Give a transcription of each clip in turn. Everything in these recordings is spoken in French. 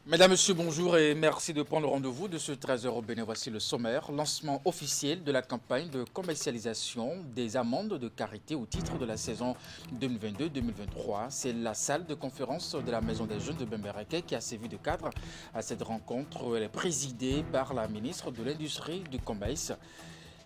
Mesdames, Messieurs, bonjour et merci de prendre le rendez-vous de ce 13h au Bénin. Voici le sommaire. Lancement officiel de la campagne de commercialisation des amendes de karité au titre de la saison 2022-2023. C'est la salle de conférence de la Maison des Jeunes de Bembereke qui a servi de cadre à cette rencontre. Elle est présidée par la ministre de l'Industrie du Commerce.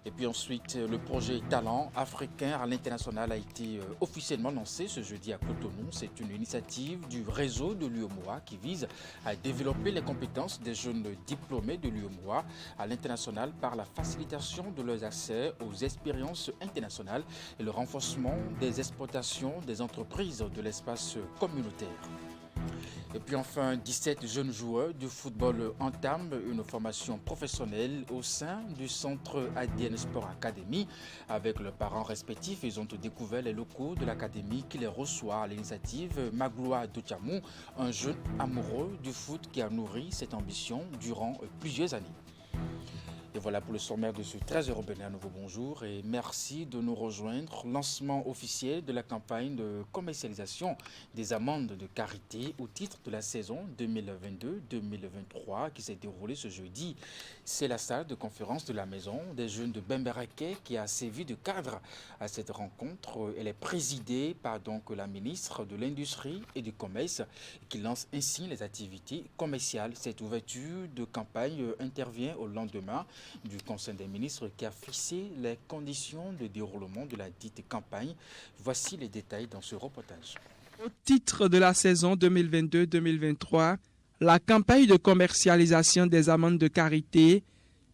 Et puis ensuite, le projet Talent africain à l'international a été officiellement lancé ce jeudi à Cotonou. C'est une initiative du réseau de l'UEMOA qui vise à développer les compétences des jeunes diplômés de l'UEMOA à l'international par la facilitation de leurs accès aux expériences internationales et le renforcement des exploitations des entreprises de l'espace communautaire. Et puis enfin, 17 jeunes joueurs de football entament une formation professionnelle au sein du centre ADN Sport Academy. Avec leurs parents respectifs, ils ont découvert les locaux de l'académie qui les reçoit à l'initiative Magloire Doutiamou, un jeune amoureux du foot qui a nourri cette ambition durant plusieurs années. Et voilà pour le sommaire de ce 13h au Bénin. Nouveau bonjour et merci de nous rejoindre. Lancement officiel de la campagne de commercialisation des amendes de karité au titre de la saison 2022-2023 qui s'est déroulée ce jeudi. C'est la salle de conférence de la Maison des Jeunes de Bembereke qui a servi de cadre à cette rencontre. Elle est présidée par la ministre de l'Industrie et du Commerce qui lance ainsi les activités commerciales. Cette ouverture de campagne intervient au lendemain du Conseil des ministres qui a fixé les conditions de déroulement de la dite campagne. Voici les détails dans ce reportage. Au titre de la saison 2022-2023, la campagne de commercialisation des amendes de karité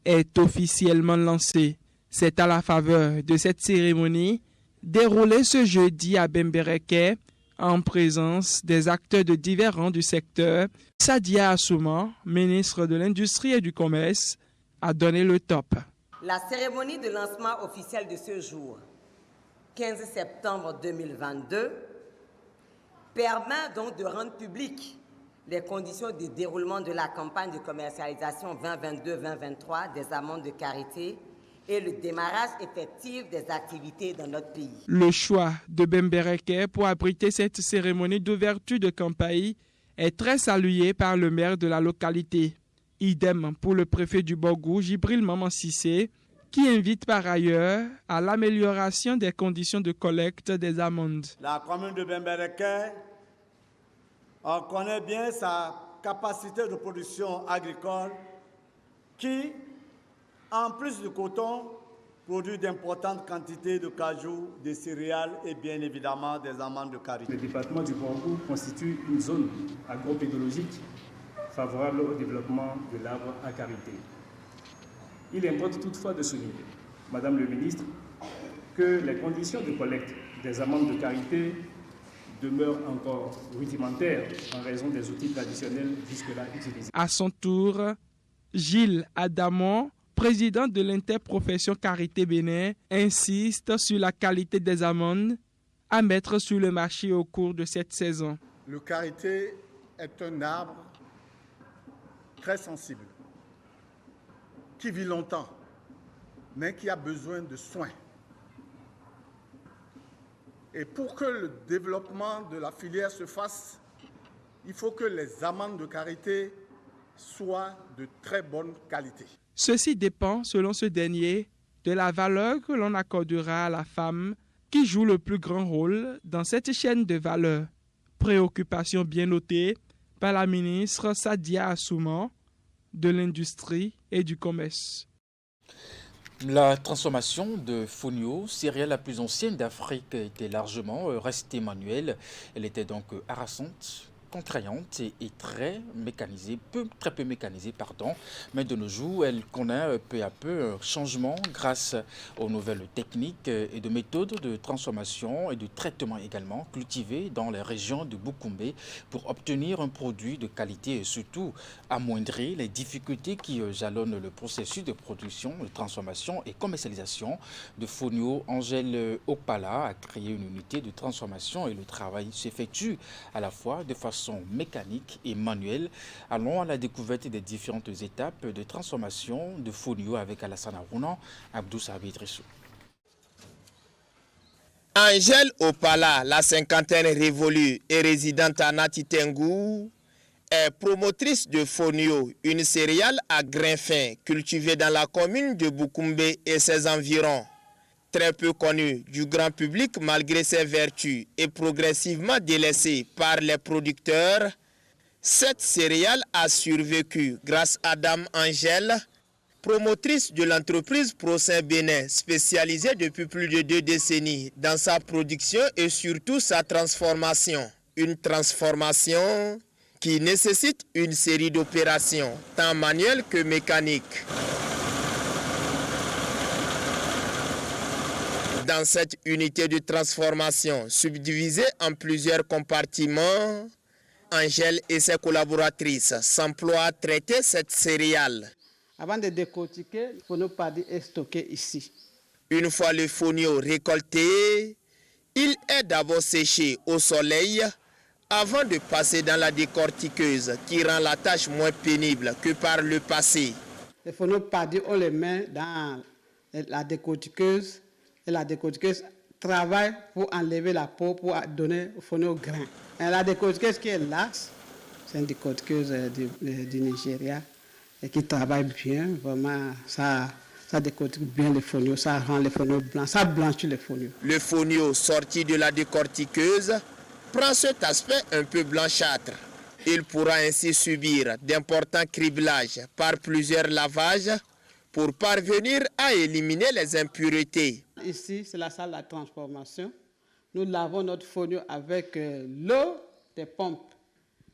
est officiellement lancée. C'est à la faveur de cette cérémonie déroulée ce jeudi à Bembereke en présence des acteurs de divers rangs du secteur. Sadia Assouma, ministre de l'Industrie et du Commerce, a donné le top. La cérémonie de lancement officiel de ce jour, 15 septembre 2022, permet donc de rendre publiques les conditions de déroulement de la campagne de commercialisation 2022-2023 des amendes de karité et le démarrage effectif des activités dans notre pays. Le choix de Bembereke pour abriter cette cérémonie d'ouverture de campagne est très salué par le maire de la localité. Idem pour le préfet du Borgou, Jibril Maman Sissé, qui invite par ailleurs à l'amélioration des conditions de collecte des amendes. La commune de Bembereke, on connaît bien sa capacité de production agricole qui, en plus du coton, produit d'importantes quantités de cajou, de céréales et bien évidemment des amendes de karité. Le département du Borgou constitue une zone agro-pédologique favorable au développement de l'arbre à karité. Il importe toutefois de souligner, Madame le ministre, que les conditions de collecte des amendes de karité demeurent encore rudimentaires en raison des outils traditionnels jusque-là utilisés. À son tour, Gilles Adamon, président de l'interprofession Karité Bénin, insiste sur la qualité des amendes à mettre sur le marché au cours de cette saison. Le karité est un arbre très sensible, qui vit longtemps, mais qui a besoin de soins. Et pour que le développement de la filière se fasse, il faut que les amendes de karité soient de très bonne qualité. Ceci dépend, selon ce dernier, de la valeur que l'on accordera à la femme qui joue le plus grand rôle dans cette chaîne de valeur. Préoccupation bien notée par la ministre Sadia Assouma de l'Industrie et du Commerce. La transformation de fonio, céréale la plus ancienne d'Afrique, était largement restée manuelle. Elle était donc harassante, contraignante et très peu mécanisée, mais de nos jours, elle connaît peu à peu un changement grâce aux nouvelles techniques et de méthodes de transformation et de traitement également cultivées dans les régions de Boukoumbe pour obtenir un produit de qualité et surtout amoindrir les difficultés qui jalonnent le processus de production, de transformation et commercialisation de fonio. Angèle Opala a créé une unité de transformation et le travail s'effectue à la fois de façon mécanique et manuelle. Allons à la découverte des différentes étapes de transformation de fonio avec Alassane Arounan, Abdou Sabi Idrissou. Angèle Opala, la cinquantaine révolue et résidente à Natitengu, est promotrice de Fonio, une céréale à grains fins cultivée dans la commune de Boukoumbe et ses environs. Très peu connue du grand public malgré ses vertus et progressivement délaissée par les producteurs, cette céréale a survécu grâce à Dame Angèle, promotrice de l'entreprise Procin Bénin, spécialisée depuis plus de 2 décennies dans sa production et surtout sa transformation. Une transformation qui nécessite une série d'opérations, tant manuelles que mécaniques. Dans cette unité de transformation, subdivisée en plusieurs compartiments, Angèle et ses collaboratrices s'emploient à traiter cette céréale. Avant de décortiquer, le fonio paddy est stocké ici. Une fois le fonio récolté, il est d'abord séché au soleil avant de passer dans la décortiqueuse qui rend la tâche moins pénible que par le passé. Le fonio paddy, on le met dans la décortiqueuse et la décortiqueuse travaille pour enlever la peau pour donner au fonio grain. Et la décortiqueuse qui est là, c'est une décortiqueuse du Nigeria et qui travaille bien, vraiment, ça décortique bien les fonio, ça rend les fonio blancs, ça blanchit les fonio. Le fonio sorti de la décortiqueuse prend cet aspect un peu blanchâtre. Il pourra ainsi subir d'importants criblages par plusieurs lavages pour parvenir à éliminer les impuretés. Ici, c'est la salle de la transformation. Nous lavons notre fonio avec l'eau des pompes.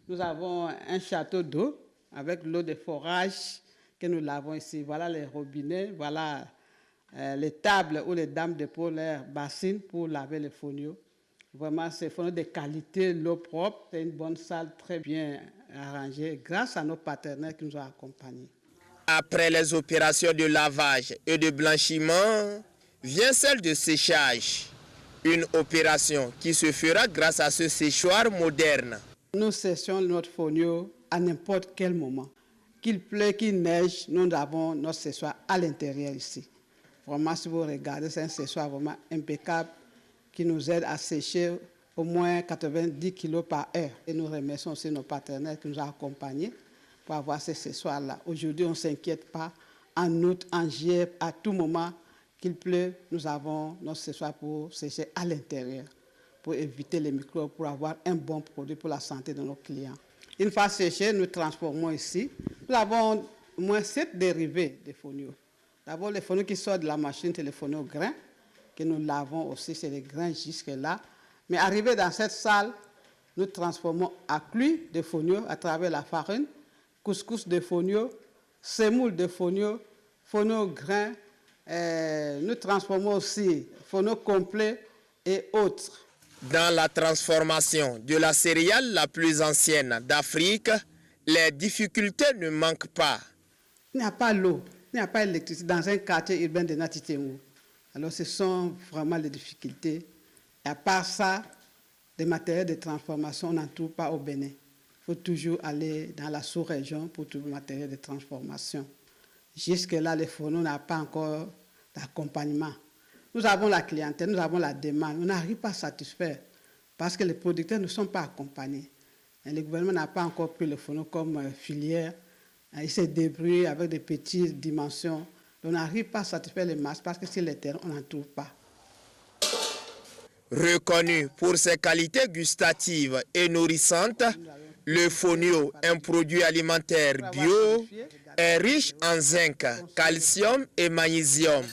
Nous avons un château d'eau avec l'eau des forages que nous lavons ici. Voilà les robinets, voilà les tables où les dames déposent leurs bassines pour laver les fonio. Vraiment, c'est fonio de qualité, l'eau propre. C'est une bonne salle très bien arrangée grâce à nos partenaires qui nous ont accompagnés. Après les opérations de lavage et de blanchiment, vient celle de séchage. Une opération qui se fera grâce à ce séchoir moderne. Nous séchons notre fonio à n'importe quel moment. Qu'il pleuve, qu'il neige, nous avons notre séchoir à l'intérieur ici. Vraiment, si vous regardez, c'est un séchoir vraiment impeccable qui nous aide à sécher au moins 90 kg par heure. Et nous remercions aussi nos partenaires qui nous ont accompagnés pour avoir ces séchoirs-là. Aujourd'hui, on ne s'inquiète pas. En août, en juillet, à tout moment qu'il pleut, nous avons notre séchoir pour sécher à l'intérieur, pour éviter les microbes, pour avoir un bon produit pour la santé de nos clients. Une fois séché, nous transformons ici. Nous avons au moins 7 dérivés de fonio. D'abord, les fonio qui sortent de la machine, c'est les fonio grains, que nous lavons aussi, c'est les grains jusque-là. Mais arrivé dans cette salle, nous transformons à cuit de fonio à travers la farine, couscous de fonio, semoule de fonio, fonio grains. Nous transformons aussi fonio complet et autres. Dans la transformation de la céréale la plus ancienne d'Afrique, les difficultés ne manquent pas. Il n'y a pas l'eau, il n'y a pas l'électricité dans un quartier urbain de Natitemou. Alors ce sont vraiment les difficultés. Et à part ça, des matériels de transformation, on n'en trouve pas au Bénin. Il faut toujours aller dans la sous-région pour trouver le matériel de transformation. Jusque-là, les fourneaux n'ont pas encore d'accompagnement. Nous avons la clientèle, nous avons la demande. On n'arrive pas à satisfaire parce que les producteurs ne sont pas accompagnés. Et le gouvernement n'a pas encore pris le fourneau comme filière. Il se débrouille avec des petites dimensions. On n'arrive pas à satisfaire les masses parce que sur les terrains, on n'en trouve pas. Reconnu pour ses qualités gustatives et nourrissantes, le fonio, un produit alimentaire bio, est riche en zinc, calcium et magnésium.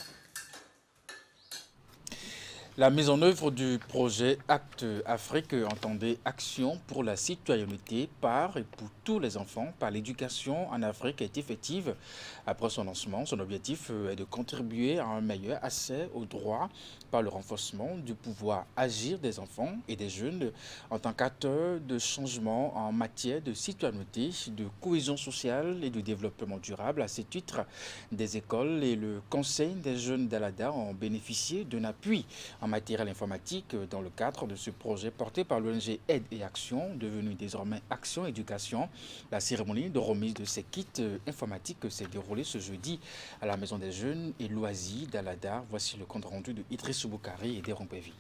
La mise en œuvre du projet Acte Afrique entendait action pour la citoyenneté par et pour tous les enfants par l'éducation en Afrique est effective. Après son lancement, son objectif est de contribuer à un meilleur accès aux droits par le renforcement du pouvoir agir des enfants et des jeunes en tant qu'acteurs de changement en matière de citoyenneté, de cohésion sociale et de développement durable. À ce titre, des écoles et le Conseil des jeunes d'Alada ont bénéficié d'un appui en matériel informatique dans le cadre de ce projet porté par l'ONG Aide et Action, devenu désormais Action Éducation. La cérémonie de remise de ces kits informatiques s'est déroulée ce jeudi à la Maison des Jeunes et Loisirs d'Alada. Voici le compte rendu de Idriss Boukari et d'Eron Pévi.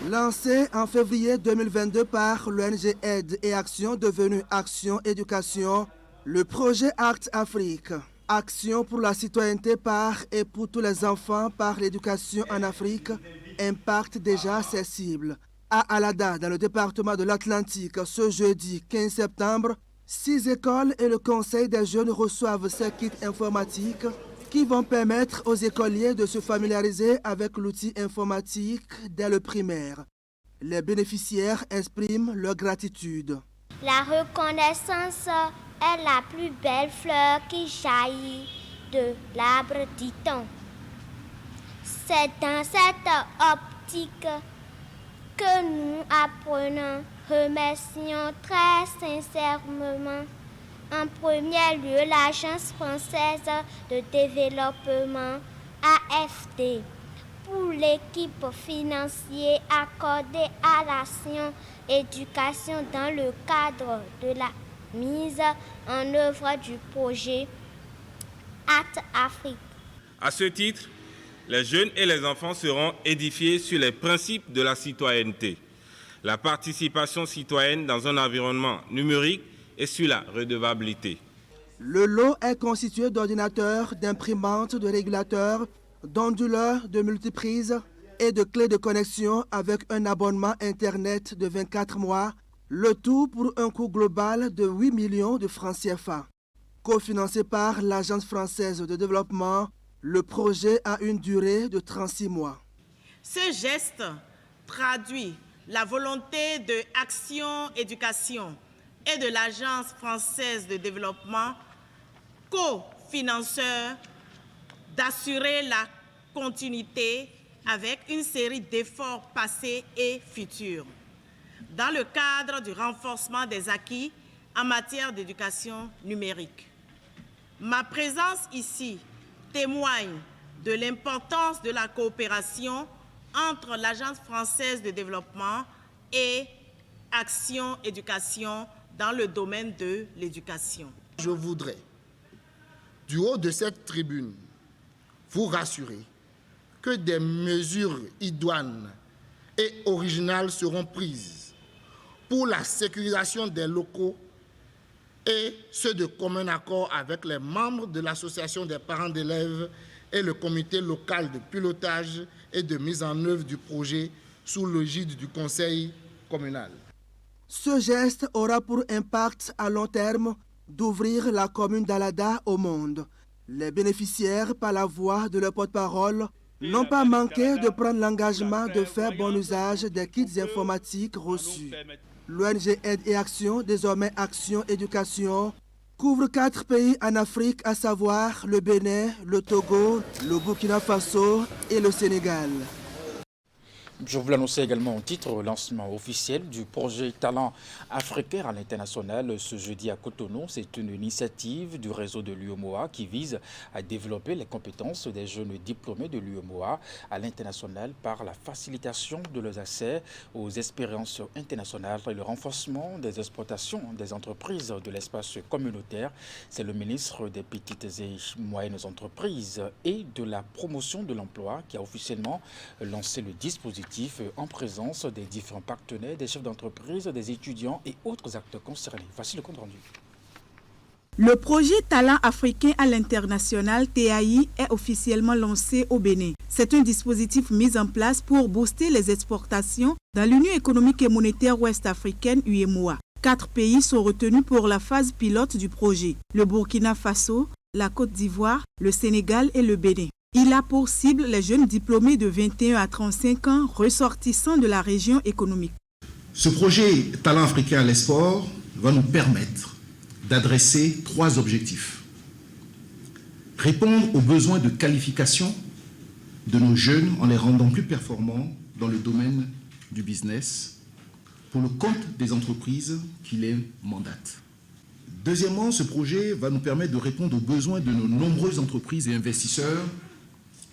Lancé en février 2022 par l'ONG Aide et Action devenue Action Éducation, le projet Act Afrique, Action pour la citoyenneté par et pour tous les enfants par l'éducation en Afrique, impacte déjà ses cibles. À Alada, dans le département de l'Atlantique, ce jeudi 15 septembre, 6 écoles et le Conseil des jeunes reçoivent ces kits informatiques qui vont permettre aux écoliers de se familiariser avec l'outil informatique dès le primaire. Les bénéficiaires expriment leur gratitude. La reconnaissance est la plus belle fleur qui jaillit de l'arbre, dit-on. C'est dans cette optique que nous apprenons, remercions très sincèrement en premier lieu l'Agence française de développement AFD pour l'équipe financière accordée à l'action éducation dans le cadre de la mise en œuvre du projet Act Afrique. À ce titre, les jeunes et les enfants seront édifiés sur les principes de la citoyenneté, la participation citoyenne dans un environnement numérique et sur la redevabilité. Le lot est constitué d'ordinateurs, d'imprimantes, de régulateurs, d'onduleurs, de multiprises et de clés de connexion avec un abonnement Internet de 24 mois, le tout pour un coût global de 8 millions de francs CFA. Cofinancé par l'Agence française de développement, le projet a une durée de 36 mois. Ce geste traduit la volonté de Action Éducation et de l'Agence française de développement, co-financeur, d'assurer la continuité avec une série d'efforts passés et futurs dans le cadre du renforcement des acquis en matière d'éducation numérique. Ma présence ici témoigne de l'importance de la coopération entre l'Agence française de développement et Action Éducation dans le domaine de l'éducation. Je voudrais, du haut de cette tribune, vous rassurer que des mesures idoines et originales seront prises pour la sécurisation des locaux et ceux de commun accord avec les membres de l'association des parents d'élèves et le comité local de pilotage et de mise en œuvre du projet sous l'égide du conseil communal. Ce geste aura pour impact à long terme d'ouvrir la commune d'Alada au monde. Les bénéficiaires, par la voix de leur porte-parole, n'ont pas manqué de prendre l'engagement de faire bon usage des kits informatiques reçus. L'ONG Aide et Action, désormais Action Éducation, couvre 4 pays en Afrique, à savoir le Bénin, le Togo, le Burkina Faso et le Sénégal. Je vous l'annonçais également au titre, au lancement officiel du projet Talent africain à l'international ce jeudi à Cotonou. C'est une initiative du réseau de l'UEMOA qui vise à développer les compétences des jeunes diplômés de l'UEMOA à l'international par la facilitation de leurs accès aux expériences internationales et le renforcement des exploitations des entreprises de l'espace communautaire. C'est le ministre des Petites et Moyennes Entreprises et de la Promotion de l'Emploi qui a officiellement lancé le dispositif en présence des différents partenaires, des chefs d'entreprise, des étudiants et autres acteurs concernés. Voici le compte rendu. Le projet Talent africain à l'international, TAI, est officiellement lancé au Bénin. C'est un dispositif mis en place pour booster les exportations dans l'Union économique et monétaire ouest-africaine UEMOA. 4 pays sont retenus pour la phase pilote du projet: le Burkina Faso, la Côte d'Ivoire, le Sénégal et le Bénin. Il a pour cible les jeunes diplômés de 21 à 35 ans ressortissants de la région économique. Ce projet Talent africain à l'export va nous permettre d'adresser 3 objectifs. Répondre aux besoins de qualification de nos jeunes en les rendant plus performants dans le domaine du business pour le compte des entreprises qui les mandatent. Deuxièmement, ce projet va nous permettre de répondre aux besoins de nos nombreuses entreprises et investisseurs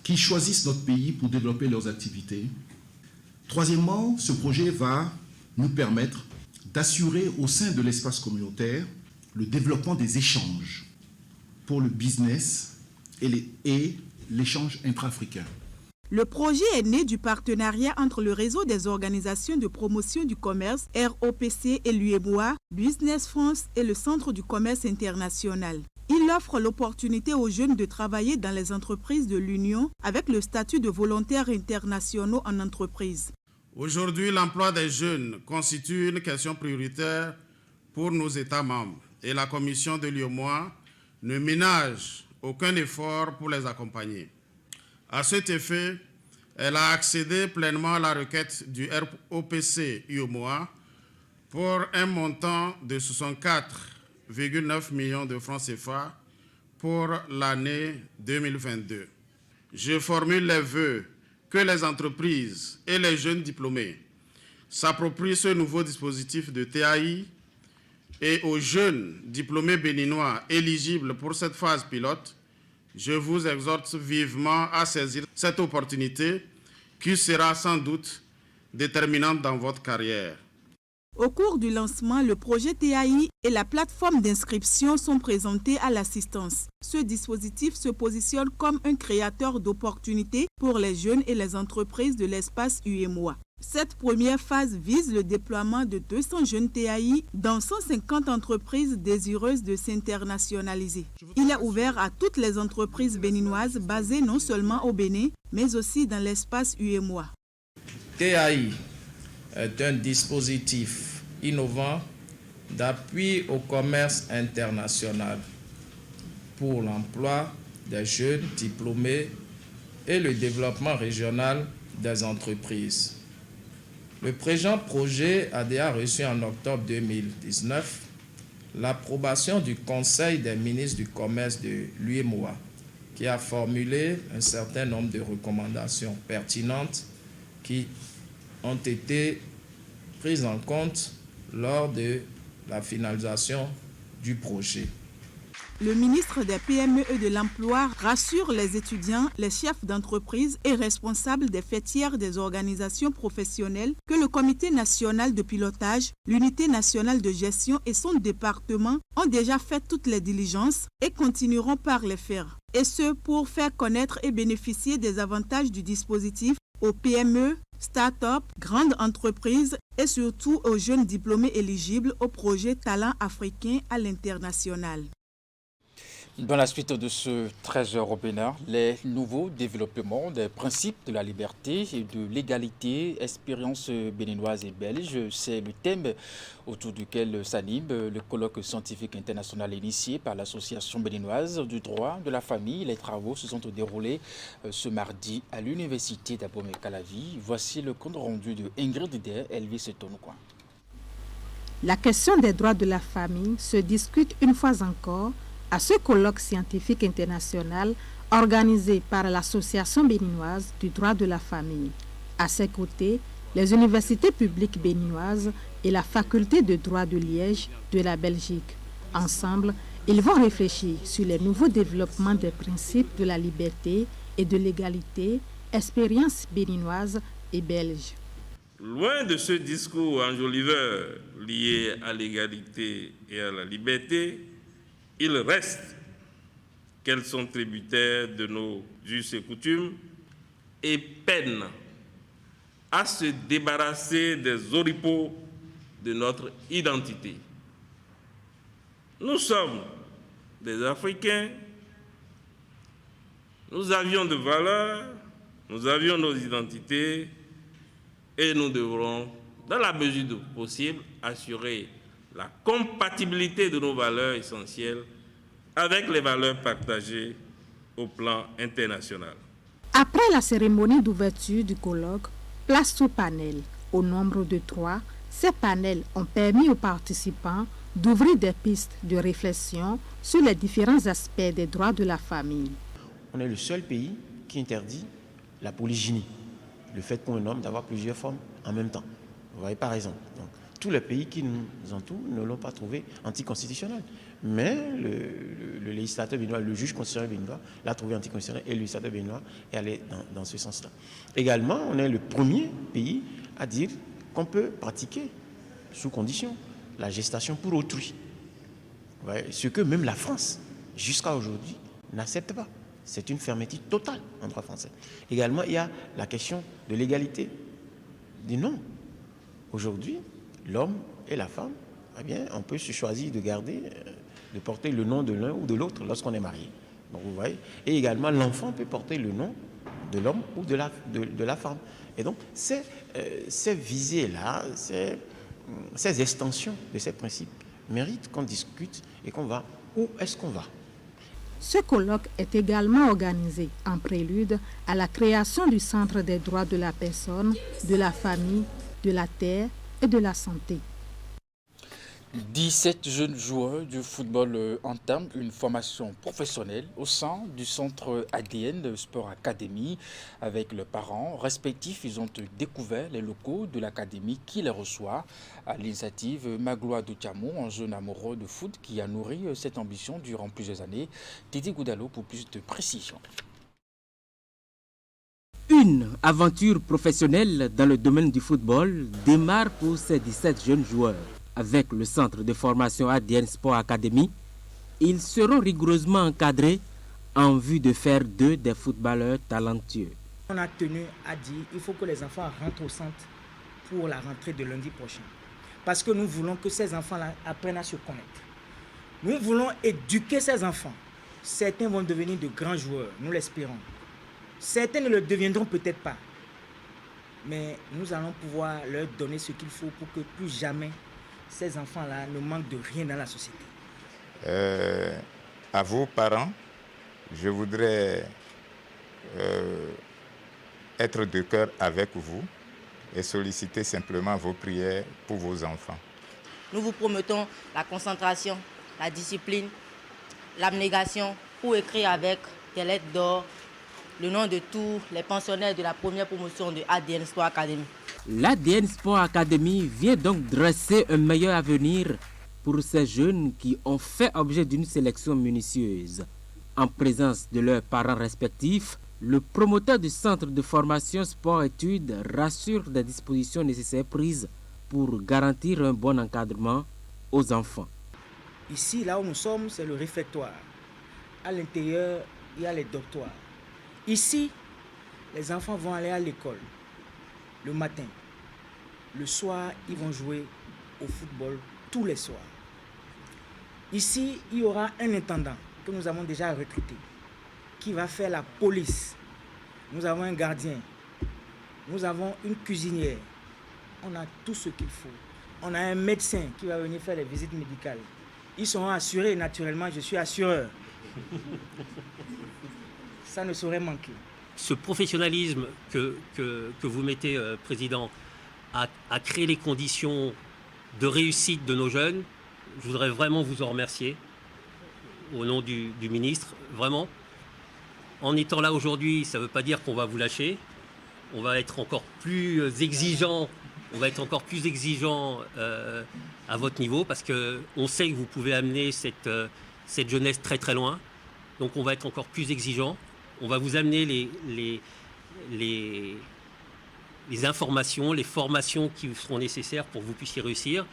qui choisissent notre pays pour développer leurs activités. Troisièmement, ce projet va nous permettre d'assurer au sein de l'espace communautaire le développement des échanges pour le business et l'échange intra-africain. Le projet est né du partenariat entre le réseau des organisations de promotion du commerce, ROPC et l'UEMOA, Business France et le Centre du commerce international. Il offre l'opportunité aux jeunes de travailler dans les entreprises de l'Union avec le statut de volontaires internationaux en entreprise. Aujourd'hui, l'emploi des jeunes constitue une question prioritaire pour nos États membres et la Commission de l'UEMOA ne ménage aucun effort pour les accompagner. À cet effet, elle a accédé pleinement à la requête du ROPC UEMOA pour un montant de 64,9 millions de francs CFA pour l'année 2022. Je formule les vœux que les entreprises et les jeunes diplômés s'approprient ce nouveau dispositif de TAI et aux jeunes diplômés béninois éligibles pour cette phase pilote, je vous exhorte vivement à saisir cette opportunité qui sera sans doute déterminante dans votre carrière. Au cours du lancement, le projet TAI et la plateforme d'inscription sont présentés à l'assistance. Ce dispositif se positionne comme un créateur d'opportunités pour les jeunes et les entreprises de l'espace UEMOA. Cette première phase vise le déploiement de 200 jeunes TAI dans 150 entreprises désireuses de s'internationaliser. Il est ouvert à toutes les entreprises béninoises basées non seulement au Bénin, mais aussi dans l'espace UEMOA. TAI est un dispositif innovant d'appui au commerce international pour l'emploi des jeunes diplômés et le développement régional des entreprises. Le présent projet a déjà reçu en octobre 2019 l'approbation du Conseil des ministres du commerce de l'UEMOA, qui a formulé un certain nombre de recommandations pertinentes qui ont été prises en compte lors de la finalisation du projet. Le ministre des PME et de l'Emploi rassure les étudiants, les chefs d'entreprise et responsables des fêtières des organisations professionnelles que le Comité national de pilotage, l'Unité nationale de gestion et son département ont déjà fait toutes les diligences et continueront par les faire. Et ce, pour faire connaître et bénéficier des avantages du dispositif aux PME, start-up, grandes entreprises et surtout aux jeunes diplômés éligibles au projet Talent africain à l'international. Dans la suite de ce 13h au Bénin, les nouveaux développements des principes de la liberté et de l'égalité, expérience béninoise et belge, c'est le thème autour duquel s'anime le colloque scientifique international initié par l'Association béninoise du droit de la famille. Les travaux se sont déroulés ce mardi à l'université d'Abomey-Calavi. Voici le compte rendu de Ingrid Dider, Elvis Tonoukoua. La question des droits de la famille se discute une fois encore à ce colloque scientifique international organisé par l'Association béninoise du droit de la famille. À ses côtés, les universités publiques béninoises et la faculté de droit de Liège de la Belgique. Ensemble, ils vont réfléchir sur les nouveaux développements des principes de la liberté et de l'égalité, expérience béninoise et belge. Loin de ce discours enjoliveur lié à l'égalité et à la liberté, il reste qu'elles sont tributaires de nos us et coutumes et peinent à se débarrasser des oripeaux de notre identité. Nous sommes des Africains, nous avions de valeurs, nous avions nos identités et nous devrons, dans la mesure du possible, assurer la compatibilité de nos valeurs essentielles avec les valeurs partagées au plan international. Après la cérémonie d'ouverture du colloque, place au panel. Au nombre de 3, ces panels ont permis aux participants d'ouvrir des pistes de réflexion sur les différents aspects des droits de la famille. On est le seul pays qui interdit la polygynie, le fait pour un homme d'avoir plusieurs femmes en même temps. Vous voyez, par exemple. Donc, tous les pays qui nous entourent ne l'ont pas trouvé anticonstitutionnel. Mais le législateur béninois, le juge constitutionnel béninois l'a trouvé anticonstitutionnel et le législateur béninois est allé dans ce sens-là. Également, on est le premier pays à dire qu'on peut pratiquer, sous condition, la gestation pour autrui. Ouais, ce que même la France, jusqu'à aujourd'hui, n'accepte pas. c'est une fermeture totale en droit français. Également, il y a la question de l'égalité des noms. Aujourd'hui, l'homme et la femme, eh bien, on peut se choisir de garder, de porter le nom de l'un ou de l'autre lorsqu'on est marié. Donc, vous voyez. Et également, l'enfant peut porter le nom de l'homme ou de la femme. Et donc, ces visées-là, ces extensions de ces principes méritent qu'on discute et qu'on va où est-ce qu'on va. Ce colloque est également organisé en prélude à la création du Centre des droits de la personne, de la famille, de la terre et de la santé. 17 jeunes joueurs de football entament une formation professionnelle au sein du centre ADN de Sport Academy. Avec leurs parents respectifs, ils ont découvert les locaux de l'académie qui les reçoit. À l'initiative Magloire de Tiamou, un jeune amoureux de foot qui a nourri cette ambition durant plusieurs années. Titi Goudalo pour plus de précision. Une aventure professionnelle dans le domaine du football démarre pour ces 17 jeunes joueurs. Avec le centre de formation ADN Sport Academy, ils seront rigoureusement encadrés en vue de faire d'eux des footballeurs talentueux. On a tenu à dire qu'il faut que les enfants rentrent au centre pour la rentrée de lundi prochain. Parce que nous voulons que ces enfants-là apprennent à se connaître. Nous voulons éduquer ces enfants. Certains vont devenir de grands joueurs, nous l'espérons. Certains ne le deviendront peut-être pas. Mais nous allons pouvoir leur donner ce qu'il faut pour que plus jamais ces enfants-là ne manquent de rien dans la société. À vos parents, je voudrais être de cœur avec vous et solliciter simplement vos prières pour vos enfants. Nous vous promettons la concentration, la discipline, l'abnégation pour écrire avec des lettres d'or le nom de tous les pensionnaires de la première promotion de ADN Sport Academy. L'ADN Sport Academy vient donc dresser un meilleur avenir pour ces jeunes qui ont fait objet d'une sélection minutieuse. En présence de leurs parents respectifs, le promoteur du centre de formation sport-études rassure des dispositions nécessaires prises pour garantir un bon encadrement aux enfants. Ici, là où nous sommes, c'est le réfectoire. À l'intérieur, il y a les dortoirs. Ici, les enfants vont aller à l'école le matin. Le soir, ils vont jouer au football tous les soirs. Ici, il y aura un intendant que nous avons déjà recruté qui va faire la police. Nous avons un gardien. Nous avons une cuisinière. On a tout ce qu'il faut. On a un médecin qui va venir faire les visites médicales. Ils seront assurés, naturellement, je suis assureur. Ça ne saurait manquer. Ce professionnalisme que vous mettez, Président, à créer les conditions de réussite de nos jeunes, je voudrais vraiment vous en remercier au nom du ministre, vraiment. En étant là aujourd'hui, ça ne veut pas dire qu'on va vous lâcher. On va être encore plus exigeant. On va être encore plus exigeant à votre niveau parce qu'on sait que vous pouvez amener cette jeunesse très très loin. Donc on va être encore plus exigeant. On va vous amener les informations, les formations qui seront nécessaires pour que vous puissiez réussir.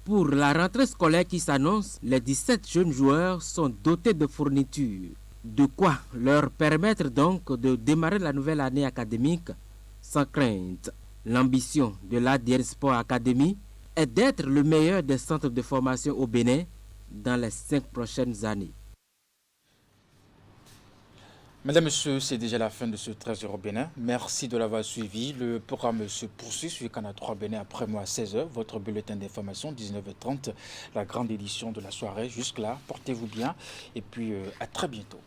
Pour la rentrée scolaire qui s'annonce, les 17 jeunes joueurs sont dotés de fournitures. De quoi leur permettre donc de démarrer la nouvelle année académique sans crainte. L'ambition de l'ADN Sport Academy est d'être le meilleur des centres de formation au Bénin dans les 5 prochaines années. Mesdames, Messieurs, c'est déjà la fin de ce 13h au Bénin. Merci de l'avoir suivi. Le programme se poursuit sur Canal 3 Bénin après moi à 16h. Votre bulletin d'information, 19h30, la grande édition de la soirée. Jusque-là, portez-vous bien et puis à très bientôt.